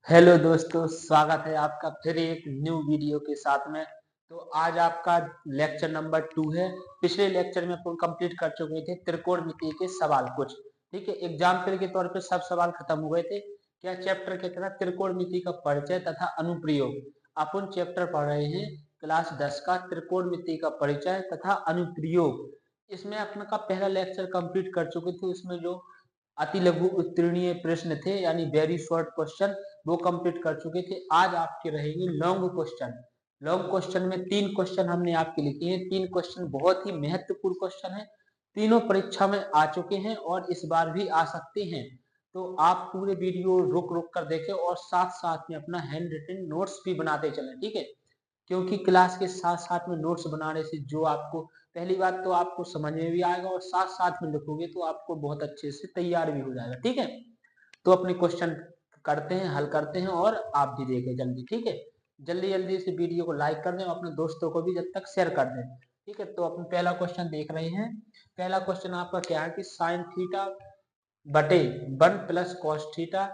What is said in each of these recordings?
Hello दोस्तों, स्वागत है आपका फिर एक न्यू वीडियो के साथ में। तो आज आपका लेक्चर नंबर 2 है। पिछले लेक्चर में अपन कंप्लीट कर चुके थे त्रिकोणमिति के सवाल कुछ। ठीक है, एग्जाम्पल के तौर पे सब सवाल खत्म हो गए थे। क्या चैप्टर के तहत त्रिकोणमिति का परिचय तथा अनुप्रयोग अपन चैप्टर पढ़ रहे हैं क्लास 10 का त्रिकोणमिति का परिचय तथा अनुप्रयोग। इसमें अपना का पहला लेक्चर कंप्लीट कर चुके थे। उसमें जो अति लघु उत्तीर्णीय प्रश्न थे यानी वेरी शॉर्ट क्वेश्चन वो कंप्लीट कर चुके थे। आज आपके रहेंगे लॉन्ग क्वेश्चन। लॉन्ग क्वेश्चन में 3 क्वेश्चन हमने आपके लिखे हैं। 3 क्वेश्चन बहुत ही महत्वपूर्ण क्वेश्चन है। तीनों परीक्षा में आ चुके हैं और इस बार भी आ सकते हैं। तो आप पूरे वीडियो रुक रुक कर देखें और साथ साथ में अपना हैंड रिटन नोट्स भी बनाते चलें। ठीक है, क्योंकि क्लास के साथ साथ में नोट्स बनाने से जो आपको पहली बात तो आपको समझ में भी आएगा और साथ साथ में लिखोगे तो आपको बहुत अच्छे से तैयार भी हो जाएगा। ठीक है, तो अपने क्वेश्चन करते हैं, हल करते हैं और आप भी देखें जल्दी। ठीक है, जल्दी जल्दी से वीडियो को लाइक कर दें और अपने दोस्तों को भी जब तक शेयर कर दें। ठीक है, तो अपन पहला क्वेश्चन देख रहे हैं। पहला क्वेश्चन आपका क्या है कि साइन थीटा बटे 1 plus cos theta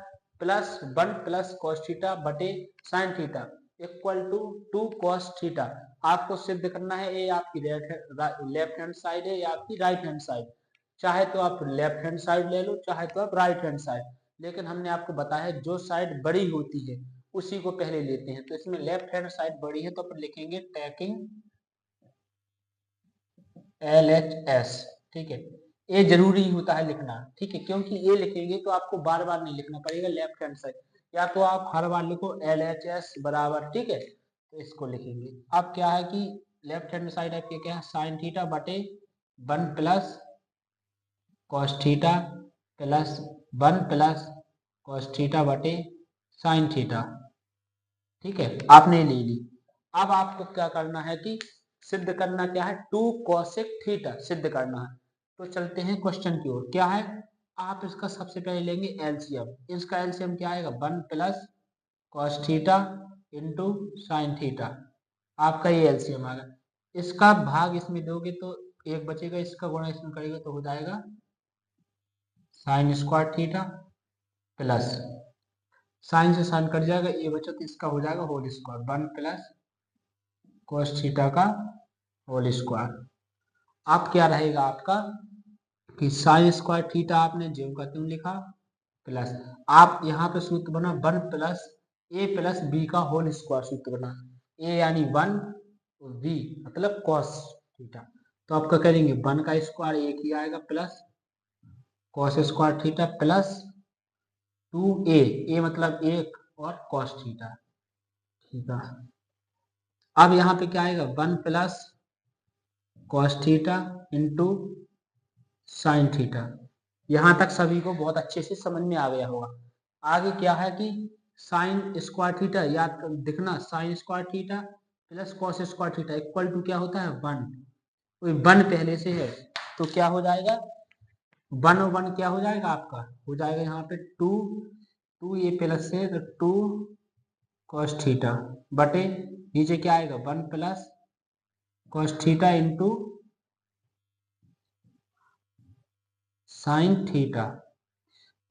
plus 1 plus cos theta बटे sine theta equal to 2 cos theta. आपको सिद्ध करना है ये आपकी लेफ्ट हैंड साइड है या आपकी राइट हैंड साइड। चाहे तो आप लेफ्ट हैंड साइड ले लो, चाहे तो आप राइट हैंड साइड, लेकिन हमने आपको बताया है जो साइड बड़ी होती है उसी को पहले लेते हैं। तो इसमें लेफ्ट हैंड साइड बड़ी है तो अपन लिखेंगे टेकिंग LHS। ठीक है, ये जरूरी होता है लिखना। ठीक है, क्योंकि ये लिखेंगे तो आपको बार बार नहीं लिखना पड़ेगा लेफ्ट हैंड साइड, या तो आप हर बार लिखो LHS बराबर। ठीक है, तो इसको लिखेंगे। अब क्या है कि लेफ्ट हैंड साइड आपके क्या है साइन थीटा बटे 1 plus cos theta plus 1 plus cos theta बटे साइन थीटा। ठीक है, आपने ले ली। अब आपको क्या करना है कि सिद्ध करना क्या है 2 कोसेक थीटा सिद्ध करना है। तो चलते हैं क्वेश्चन की ओर। क्या है, आप इसका सबसे पहले लेंगे एलसीएम। इसका एलसीएम क्या आएगा 1 plus cos theta into sine theta. आपका ये एलसीएम आ गया। इसका भाग इसमें दोगे तो एक बचेगा, इसका गुणा इसमें करेगा तो हो जाएगा sine square theta plus sine से साइन कट जाएगा, ये बचा तो इसका हो जाएगा whole square 1 plus cos theta का होल स्क्वायर। अब क्या रहेगा आपका कि साइन स्क्वायर थीटा आपने ज्यों का त्यों लिखा प्लस आप यहाँ पे सूत्र बना 1 प्लस ए प्लस बी का होल स्क्वायर सूत्र बना। ए यानी 1, बी मतलब cos थीटा। तो आपका करेंगे 1 का स्क्वायर एक ही आएगा plus cos square theta plus 2a, ए मतलब एक और cos थीटा। ठीक है, अब यहाँ पे क्या आएगा 1 plus cos theta into sine theta. यहां तक सभी को बहुत अच्छे से समझ में आ गया होगा। आगे क्या है कि साइन स्क्वायर थीटा याद दिखना, sine square theta plus cos square theta equal to क्या होता है 1। कोई 1 पहले से है तो क्या हो जाएगा 1 और 1 क्या हो जाएगा आपका हो जाएगा यहाँ पे 2 ये प्लस से तो 2 कॉस थीटा बटे नीचे क्या आएगा 1 plus cos theta into sine theta.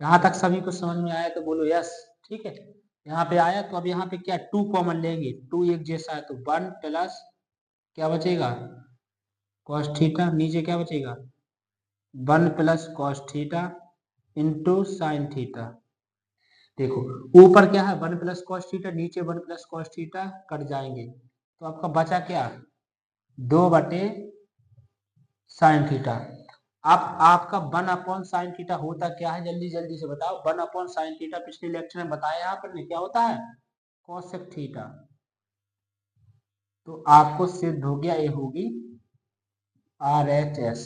यहां तक सभी को समझ में आया तो बोलो यस। ठीक है, यहाँ पे आया तो अब यहाँ पे क्या 2 कॉमन लेंगे, 2 एक जैसा है तो 1 प्लस क्या बचेगा कॉस थीटा, नीचे क्या बचेगा 1 plus cos theta into sine theta. देखो ऊपर क्या है 1 प्लस कॉस थीटा, नीचे 1 प्लस कॉस थीटा कट जाएंगे तो आपका बचा क्या 2 बटे साइन थीटा। आप आपका 1 अपॉन साइन थीटा होता क्या है जल्दी जल्दी से बताओ। 1 अपॉन साइन थीटा पिछले लेक्चर में बताया यहाँ पर क्या होता है कोसेक थीटा। तो आपको सिद्ध हो गया ये होगी RHS।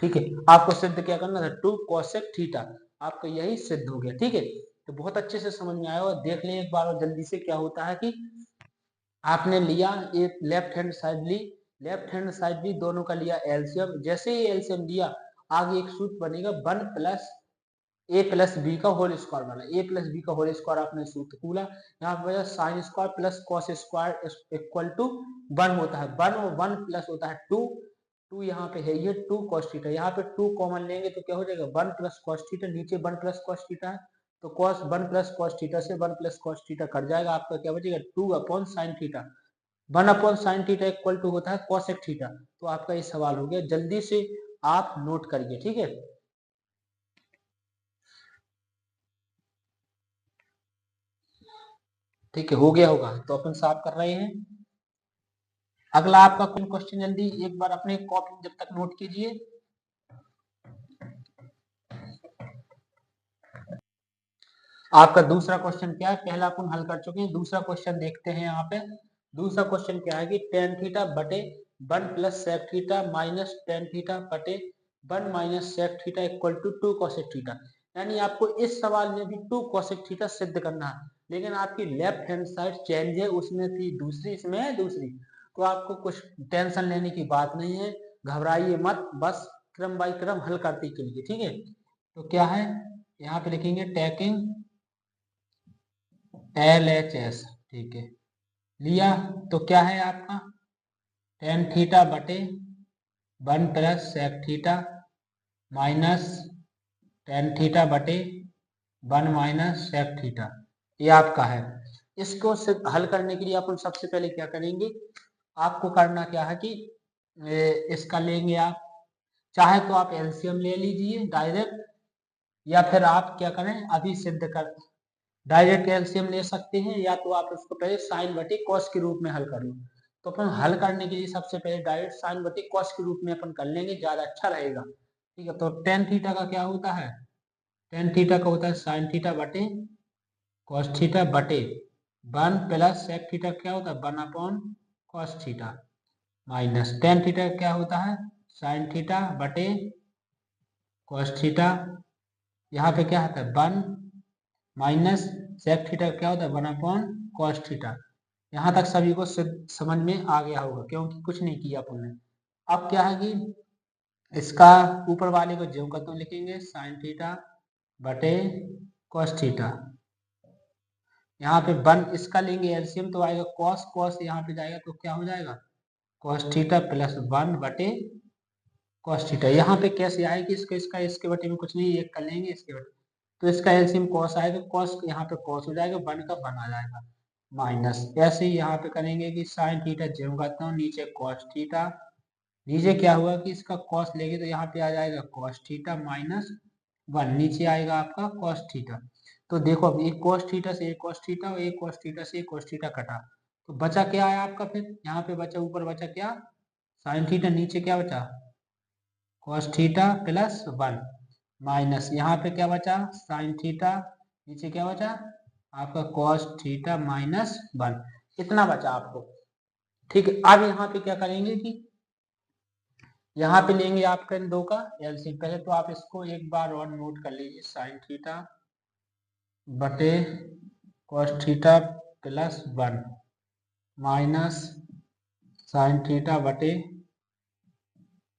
ठीक है, आपको सिद्ध क्या करना था 2 कोसेक थीटा, आपका यही सिद्ध हो गया। ठीक है, तो बहुत अच्छे से समझ में आया और देख लें एक बार और जल्दी से। क्या होता है कि आपने लिया एक लेफ्ट हैंड साइड ली, लेफ्ट हैंड साइड भी दोनों का लिया एलसीएम। जैसे ही एलसीएम लिया आगे एक सूत्र बनेगा 1 प्लस ए प्लस बी का होल स्क्वायर वाला। ए प्लस बी का होल स्क्वायर आपने सूत्र खोला, यहाँ पे sine square plus cos square equal to 1 होता है। 1 और 1 प्लस होता है 2, 2 यहाँ पे है ये 2 कॉस थीटा, यहाँ पे 2 कॉमन लेंगे तो क्या हो जाएगा 1 प्लस कॉस थीटा, नीचे 1 प्लस कॉस थीटा है तो cos 1 प्लस कॉस थीटा से 1 प्लस कॉस थीटा कट जाएगा, आपका क्या बचेगा 2 upon sine theta. 1 upon sine theta equal to होता है कॉसेक थीटा। तो आपका ये सवाल हो गया, जल्दी से आप नोट करिए, ठीक है। ठीक है, हो गया होगा तो अपन साफ कर रहे हैं। अगला आपका कौन क्वेश्चन, जल्दी एक बार अपने कॉपी जब तक नोट कीजिए। आपका दूसरा क्वेश्चन क्या है, पहला अपन हल कर चुके हैं, दूसरा क्वेश्चन देखते हैं। यहाँ पे दूसरा क्वेश्चन क्या है कि टेन थीटा बटे 1 plus sec theta minus tan theta बटे 1 minus sec theta equal to 2 cosec theta. यानी आपको इस सवाल में भी 2 कोसेक थीटा सिद्ध करना है, लेकिन आपकी लेफ्ट हैंड साइड चेंज है, उसमें थी दूसरी, इसमें है दूसरी। तो आपको कुछ टेंशन लेने की बात नहीं है, घबराइए मत, बस क्रम बाई क्रम हल करते चलिए, ठीक है। तो क्या है, यहाँ पे लिखेंगे टेकिंग LHS, ठीक है, लिया। तो क्या है आपका टेन थीटा बटे 1 plus sec theta minus tan theta बटे 1 माइनस सेक थीटा, ये आपका है। इसको हल करने के लिए अपन सबसे पहले क्या करेंगे, आपको करना क्या है कि इसका लेंगे आप, चाहे तो आप एलसीएम ले लीजिए डायरेक्ट, या फिर आप क्या करें अभी सिद्ध कर डायरेक्ट एलसीएम ले सकते हैं, या तो आप उसको पहले साइन बटे कॉस के रूप में हल कर लो। तो अपन हल करने के लिए सबसे पहले डायरेक्ट साइन बटे कॉस के रूप में अपन कर लेंगे, ज्यादा अच्छा रहेगा, ठीक है। तो टेन थीटा का क्या होता है, टेन थीटा का होता है साइन थीटा बटे कॉस थीटा बटे 1 प्लस सेक थीटा क्या होता है 1 upon cos theta minus tan theta क्या होता है साइन थीटा बटे कॉस थीटा, यहाँ पे क्या होता है 1 माइनस सेक थीटा क्या होता है 1 अपॉन कॉस थीटा। यहाँ तक सभी को समझ में आ गया होगा, क्योंकि कुछ नहीं किया अपन ने। अब क्या है कि इसका ऊपर वाले को ज्यों का त्यों लिखेंगे साइन थीटा बटे कॉस थीटा, यहाँ पे 1 इसका लेंगे एलसीएम तो आएगा कॉस, कॉस यहाँ पे जाएगा तो क्या हो जाएगा कॉस थीटा प्लस 1 बटे कॉस थीटा। यहाँ पे कैसे आएगी इसका इसके बटे में कुछ नहीं, एक कर लेंगे इसके बटे, तो इसका एलसीएम कॉस आएगा, कॉस यहाँ पे कॉस हो जाएगा, 1 का 1 आ जाएगा माइनस। ऐसे ही यहाँ पे करेंगे कि साइन थीटा ज्यों करता हूँ नीचे कॉस थीटा, नीचे क्या हुआ कि इसका कॉस लेंगे तो यहाँ पे आ जाएगा कॉस थीटा माइनस 1, नीचे आएगा आपका कॉस थीटा। तो देखो अब एक कॉस थीटा से एक कॉस थीटा और एक कॉस थीटा से एक कॉस थीटा कटा, तो बचा क्या है आपका, फिर यहाँ पे बचा ऊपर बचा क्या साइन थीटा, नीचे क्या बचा कॉस थीटा प्लस 1 माइनस यहाँ पे क्या बचा साइन थीटा, नीचे क्या बचा आपका कॉस थीटा माइनस 1, इतना बचा आपको, ठीक है। अब यहाँ पे क्या करेंगे कि यहाँ पे लेंगे आपका इन दो का एलसीएम, पहले तो आप इसको एक बार और नोट कर लीजिए साइन थीटा बटे cos theta plus 1 minus sign theta बटे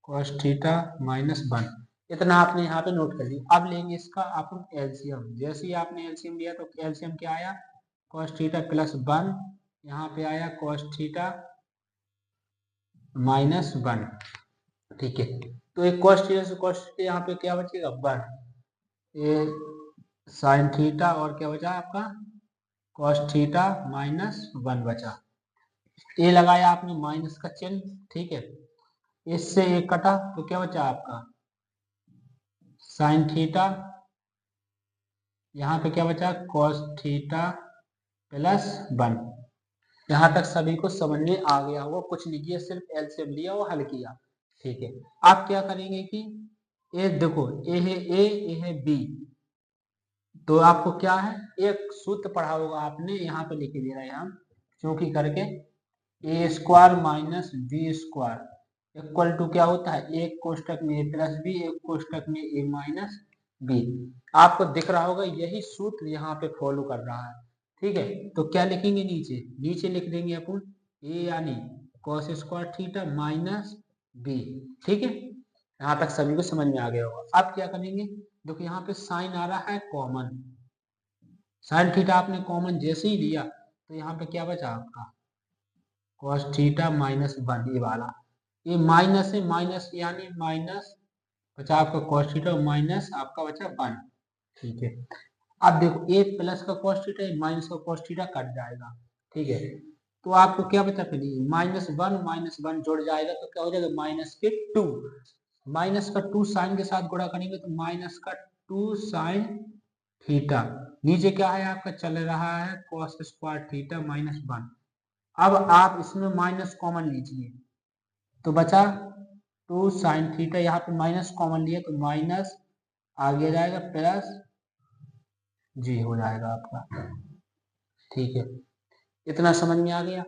कॉस थीटा माइनस 1, इतना आपने यहाँ पे नोट कर लिया। अब लेंगे इसका अपन एलसीएम, जैसे ही आपने एलसीएम लिया तो एलसीएम क्या आया कॉस थीटा प्लस 1, यहाँ पे आया कॉस थीटा माइनस 1, ठीक है। तो एक कॉस थीटा से कॉस थीटा यहाँ पे क्या बचेगा 1, ये साइन थीटा और क्या बचा आपका कॉस थीटा माइनस 1 बचा, ये लगाया आपने माइनस का चिन्ह, ठीक है। इससे एक कटा तो क्या बचा आपका साइन थीटा, यहाँ पे क्या बचा कॉस थीटा प्लस 1। यहाँ तक सभी को समझ में आ गया होगा, कुछ नहीं किया, सिर्फ एलसीएम लिया और हल किया, ठीक है। आप क्या करेंगे कि ए देखो ए है ए, ए है बी, तो आपको क्या है एक सूत्र पढ़ा होगा आपने, यहाँ पे लिखे दे रहे हैं हम चौकी करके, A square minus B square equal to क्या होता है एक कोष्टक में ए प्लस बी, एक कोष्टक में ए माइनस बी। आपको दिख रहा होगा यही सूत्र यहाँ पे फॉलो कर रहा है, ठीक है। तो क्या लिखेंगे नीचे, नीचे लिख देंगे अपन ए यानी cos square theta minus B, ठीक है। यहाँ तक सभी को समझ में आ गया होगा। अब क्या करेंगे, देखो यहाँ पे साइन आ रहा है कॉमन, साइन थीटा आपने कॉमन जैसे ही लिया तो यहाँ पे क्या बचा आपका कॉस थीटा माइनस 1, ये वाला ये माइनस है, माइनस यानी माइनस बचा आपका कॉस थीटा माइनस आपका बचा 1, ठीक है। अब देखो ए प्लस का कॉस थीटा माइनस का कॉस थीटा कट जाएगा, ठीक है। तो आपको क्या बचा फिर, माइनस वन जुड़ जाएगा तो क्या हो जाएगा माइनस के टू, माइनस का टू साइन के साथ गुणा करेंगे तो माइनस का टू साइन थीटा, नीचे क्या है आपका चल रहा है cos square theta minus one. अब आप इसमें माइनस कॉमन लीजिए तो बचा टू साइन थीटा, यहाँ पे माइनस कॉमन लिया तो माइनस आगे जाएगा प्लस जी हो जाएगा आपका, ठीक है। इतना समझ में आ गया।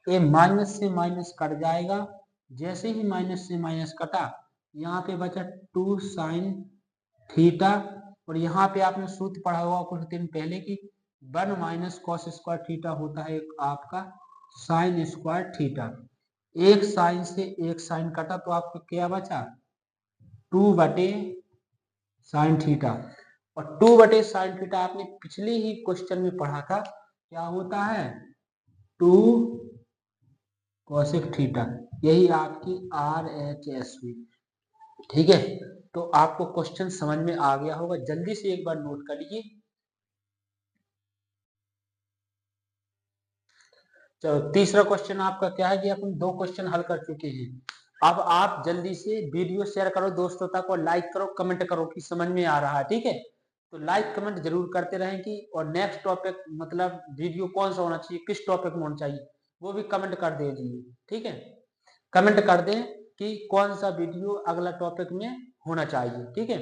ये माइनस से माइनस कट जाएगा, जैसे ही माइनस से माइनस कटा यहाँ पे बचा टू साइन थीटा, और यहाँ पे आपने सूत्र पढ़ा हुआ कुछ दिन पहले की one minus cos square theta होता है आपका साइन स्क्वायर थीटा। एक साइन से एक साइन कटा तो आपको क्या बचा टू बटे साइन थीटा, और टू बटे साइन थीटा आपने पिछले ही क्वेश्चन में पढ़ा था क्या होता है टू कोसेक थीटा, यही आपकी RHS हुई, ठीक है। तो आपको क्वेश्चन समझ में आ गया होगा, जल्दी से एक बार नोट कर लीजिए। चलो तीसरा क्वेश्चन आपका क्या है कि अपन दो क्वेश्चन हल कर चुके हैं। अब आप जल्दी से वीडियो शेयर करो दोस्तों तक और लाइक करो कमेंट करो कि समझ में आ रहा है, ठीक है। तो लाइक कमेंट जरूर करते रहें कि, और नेक्स्ट टॉपिक मतलब वीडियो कौन सा होना चाहिए, किस टॉपिक में होना चाहिए वो भी कमेंट कर दीजिए, ठीक है। कमेंट कर दें कि कौन सा वीडियो अगला टॉपिक में होना चाहिए, ठीक है।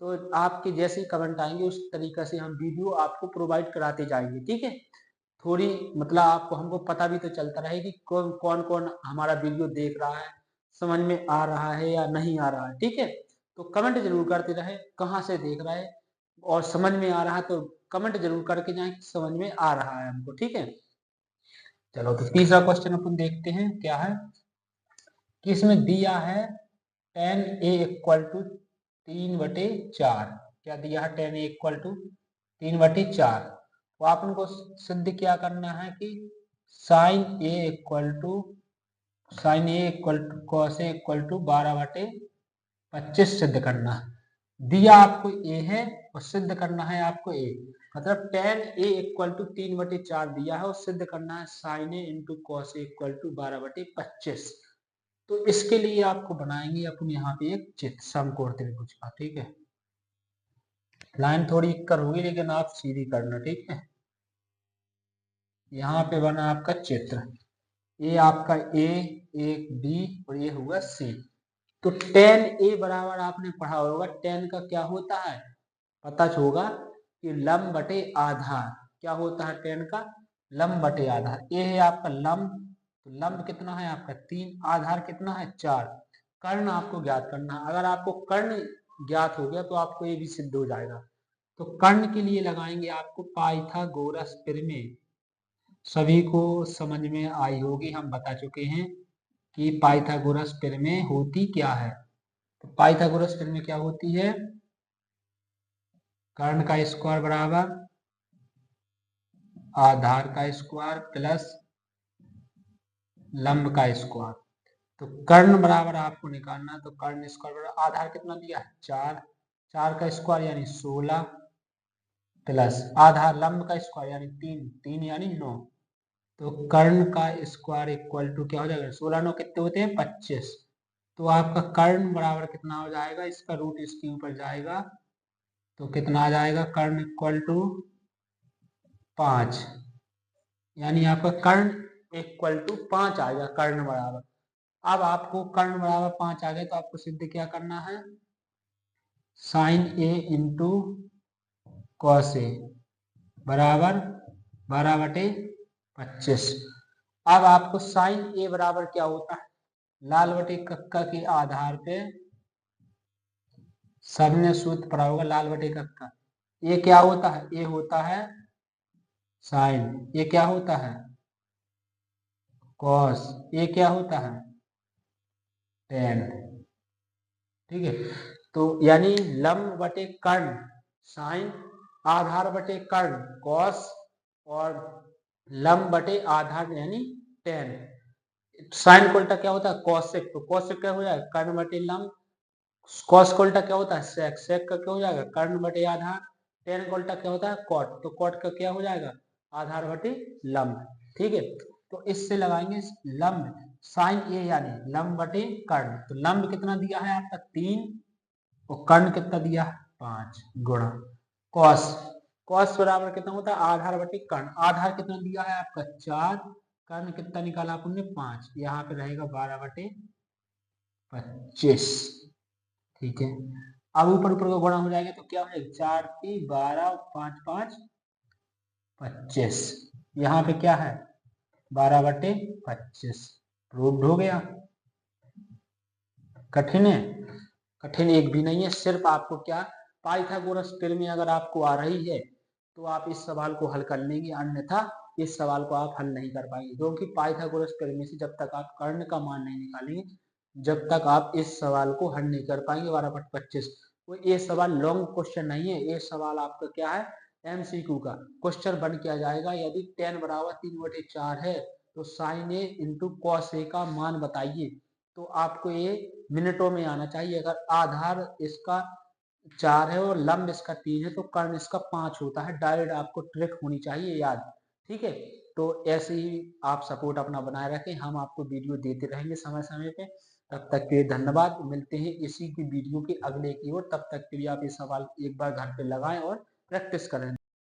तो आपके जैसे ही कमेंट आएंगे उस तरीके से हम वीडियो आपको प्रोवाइड कराते जाएंगे, ठीक है। थोड़ी मतलब आपको हमको पता भी तो चलता रहे कि कौन कौन कौन हमारा वीडियो देख रहा है, समझ में आ रहा है या नहीं आ रहा है, ठीक है। तो कमेंट जरूर करते रहे कहाँ से देख रहा है, और समझ में आ रहा है तो कमेंट जरूर करके जाए समझ में आ रहा है हमको, ठीक है। चलो तो तीसरा क्वेश्चन अपन देखते हैं क्या है कि इसमें दिया है tan a इक्वल टू 3/4, क्या दिया है tan a इक्वल टू 3/4। तो आप उनको सिद्ध क्या करना है कि sine a equal to cos a equal to 12/25 सिद्ध करना है। दिया आपको a है और सिद्ध करना है आपको a, मतलब tan a इक्वल टू 3/4 दिया है और सिद्ध करना है sine a into cos a equal to 12/25। तो इसके लिए आपको बनाएंगे अपन यहाँ पे एक चित्र समकोण त्रिभुज का, ठीक है। लाइन थोड़ी इक्कर होगी लेकिन आप सीधी करना, ठीक है। यहाँ पे बना आपका चित्र, ये आपका ए, एक बी और ये हुआ सी। तो tan a बराबर आपने पढ़ा होगा tan का क्या होता है पता होगा कि लंब बटे आधार, क्या होता है tan का लंब बटे आधार। ये है आपका लंब, तो लंब कितना है आपका 3, आधार कितना है 4। कर्ण आपको ज्ञात करना है, अगर आपको कर्ण ज्ञात हो गया तो आपको ये भी सिद्ध हो जाएगा। तो कर्ण के लिए लगाएंगे आपको पाइथागोरस प्रमेय, सभी को समझ में आई होगी, हम बता चुके हैं कि पाइथागोरस प्रमेय होती क्या है। तो पाइथागोरस प्रमेय क्या होती है, कर्ण का स्क्वायर बराबर आधार का स्क्वायर प्लस लंब का स्क्वायर। तो कर्ण बराबर आपको निकालना, तो कर्ण स्क्वायर बराबर आधार कितना दिया है 4, 4 का स्क्वायर यानी 16 प्लस आधार लंब का स्क्वायर यानी 3, 3 यानी 9। तो कर्ण का स्क्वायर इक्वल टू क्या हो जाएगा 16 9 कितने होते हैं 25। तो आपका कर्ण बराबर कितना हो जाएगा, इसका रूट इसके ऊपर जाएगा तो कितना आ जाएगा कर्ण इक्वल टू 5, यानी आपका कर्ण इक्वल टू 5 आएगा कर्ण बराबर। अब आपको कर्ण बराबर 5 आ गए तो आपको सिद्ध क्या करना है sine a into cos a बराबर 12/25। अब आपको साइन a बराबर क्या होता है, लाल बटे कक्का के आधार पे सबने सूत्र पढ़ा होगा लाल बटे कक्का। ये क्या होता है, ये होता है साइन, ये क्या होता है कॉस, ये क्या होता है टेन, ठीक है। तो यानी लंब बटे कर्ण साइन, आधार बटे कर्ण कॉस, और लंब बटे आधार यानी टेन। साइन को उल्टा क्या होता है कॉसेक, तो कॉसेक क्या हो जाएगा कर्ण बटे लंब, कॉस को उल्टा क्या होता है सेक, सेक का क्या हो जाएगा कर्ण बटे आधार, टेन का उल्टा क्या होता है कॉट, तो कॉट का क्या हो जाएगा आधार बटे लंब, ठीक है। तो इससे लगाएंगे लंब साइन ए यानी लंब बटे कर्ण, तो लंब कितना दिया है आपका 3 और कर्ण कितना दिया है 5 गुणा कॉस, कॉस बराबर कितना होता है आधार बटे कर्ण, आधार कितना दिया है आपका 4, कर्ण कितना निकाला आपने 5, यहाँ पे रहेगा 12 बटे 25, ठीक है। अब ऊपर ऊपर का गुणा हो जाएगा तो क्या हो जाएगा 4 3 12 5 5 25, यहाँ पे क्या है 12 बटे 25, प्रूव्ड हो गया। कठिन है, कठिन एक भी नहीं है, सिर्फ आपको क्या पाइथागोरस प्रमेय अगर आपको आ रही है तो आप इस सवाल को हल कर लेंगे, अन्यथा इस सवाल को आप हल नहीं कर पाएंगे, क्योंकि पाइथागोरस प्रमेय से जब तक आप कर्ण का मान नहीं निकालेंगे जब तक आप इस सवाल को हल नहीं कर पाएंगे 12/25। तो ये सवाल लॉन्ग क्वेश्चन नहीं है, ये सवाल आपका क्या है एमसीक्यू का क्वेश्चन बन किया जाएगा। यदि tan बराबर 3/4 है तो sign A into cos A का मान बताइए, तो आपको ये मिनटों में आना चाहिए। अगर आधार इसका 4 है और लंब इसका 3 है तो कर्ण इसका 5 होता है, डायरेक्ट आपको ट्रिक होनी चाहिए याद, ठीक है। तो ऐसे ही आप सपोर्ट अपना बनाए रखें, हम आपको वीडियो देते रहेंगे समय समय पे। तब तक के लिए धन्यवाद, मिलते हैं इसी की वीडियो के अगले की ओर, तब तक के लिए आप ये सवाल एक बार घर पे लगाएं और प्रैक्टिस करें।